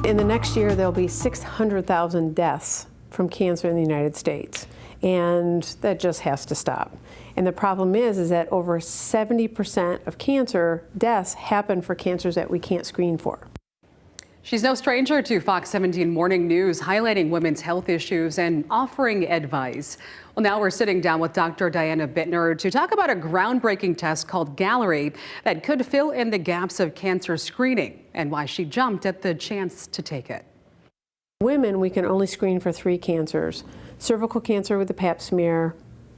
In the next year, there'll be 600,000 deaths from cancer in the United States, and that just has to stop. And the problem is that over 70% of cancer deaths happen for cancers that we can't screen for. She's no stranger to Fox 17 Morning News, highlighting women's health issues and offering advice. Well, now we're sitting down with Dr. Diana Bitner to talk about a groundbreaking test called Galleri that could fill in the gaps of cancer screening and why she jumped at the chance to take it. Women, we can only screen for 3 cancers: cervical cancer with a pap smear,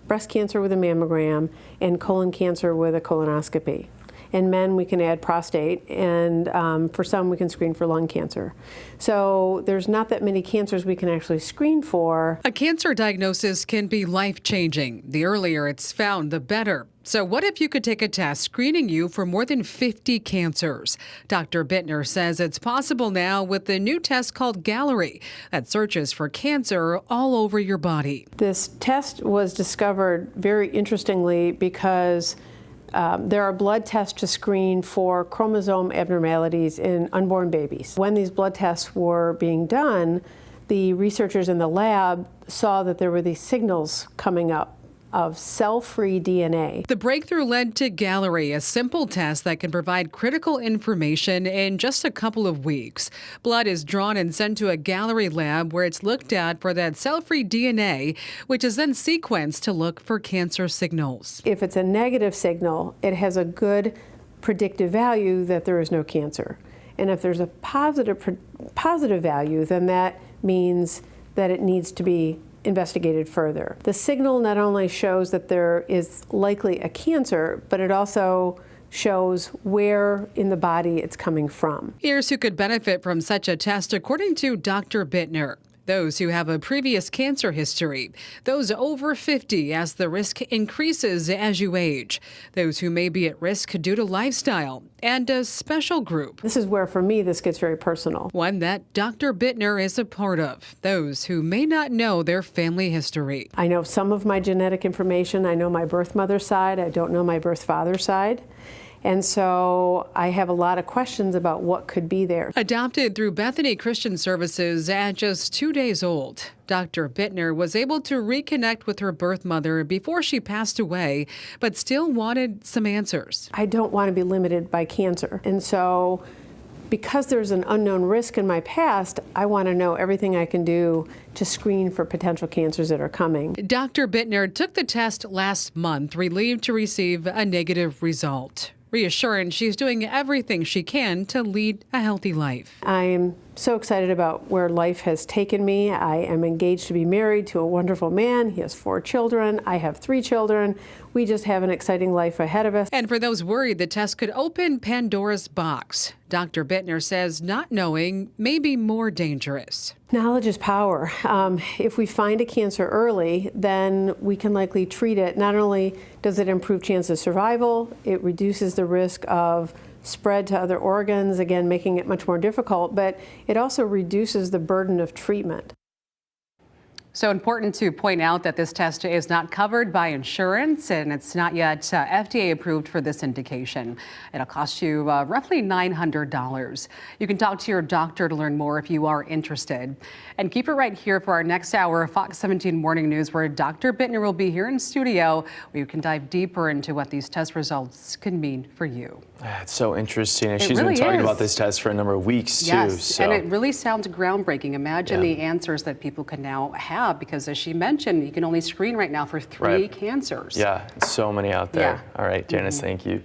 breast cancer with a mammogram, and colon cancer with a colonoscopy. In men, we can add prostate, and for some, we can screen for lung cancer. So there's not that many cancers we can actually screen for. A cancer diagnosis can be life-changing. The earlier it's found, the better. So what if you could take a test screening you for more than 50 cancers? Dr. Bitner says it's possible now with the new test called Galleri that searches for cancer all over your body. This test was discovered very interestingly because there are blood tests to screen for chromosome abnormalities in unborn babies. When these blood tests were being done, the researchers in the lab saw that there were these signals coming up of cell-free DNA. The breakthrough led to Galleri, a simple test that can provide critical information in just a couple of weeks. Blood is drawn and sent to a Galleri lab where it's looked at for that cell-free DNA, which is then sequenced to look for cancer signals. If it's a negative signal, it has a good predictive value that there is no cancer. And if there's a positive value, then that means that it needs to be investigated further. The signal not only shows that there is likely a cancer, but it also shows where in the body it's coming from. Here's who could benefit from such a test, according to Dr. Bitner. Those who have a previous cancer history, those over 50 as the risk increases as you age, those who may be at risk due to lifestyle, and a special group. This is where, for me, this gets very personal. One that Dr. Bitner is a part of, those who may not know their family history. I know some of my genetic information. I know my birth mother's side. I don't know my birth father's side. And so I have a lot of questions about what could be there. Adopted through Bethany Christian Services at just 2 days old, Dr. Bitner was able to reconnect with her birth mother before she passed away, but still wanted some answers. I don't want to be limited by cancer. And so because there's an unknown risk in my past, I want to know everything I can do to screen for potential cancers that are coming. Dr. Bitner took the test last month, relieved to receive a negative result. Reassuring she's doing everything she can to lead a healthy life. I am so excited about where life has taken me. I am engaged to be married to a wonderful man. He has 4 children. I have 3 children. We just have an exciting life ahead of us. And for those worried the test could open Pandora's box, Dr. Bitner says not knowing may be more dangerous. Knowledge is power. If we find a cancer early, then we can likely treat it. Not only does it improve chance of survival, it reduces the risk of spread to other organs, again, making it much more difficult, but it also reduces the burden of treatment. So important to point out that this test is not covered by insurance and it's not yet FDA approved for this indication. It'll cost you roughly $900. You can talk to your doctor to learn more if you are interested. And keep it right here for our next hour of Fox 17 Morning News, where Dr. Bitner will be here in studio, where you can dive deeper into what these test results can mean for you. It's so interesting. And she's really been talking is. about this test for a number of weeks, too. Yes, so. and it really sounds groundbreaking. Imagine the answers that people can now have, because as she mentioned, you can only screen right now for 3 cancers. Yeah, so many out there. Yeah. All right, Janice, thank you.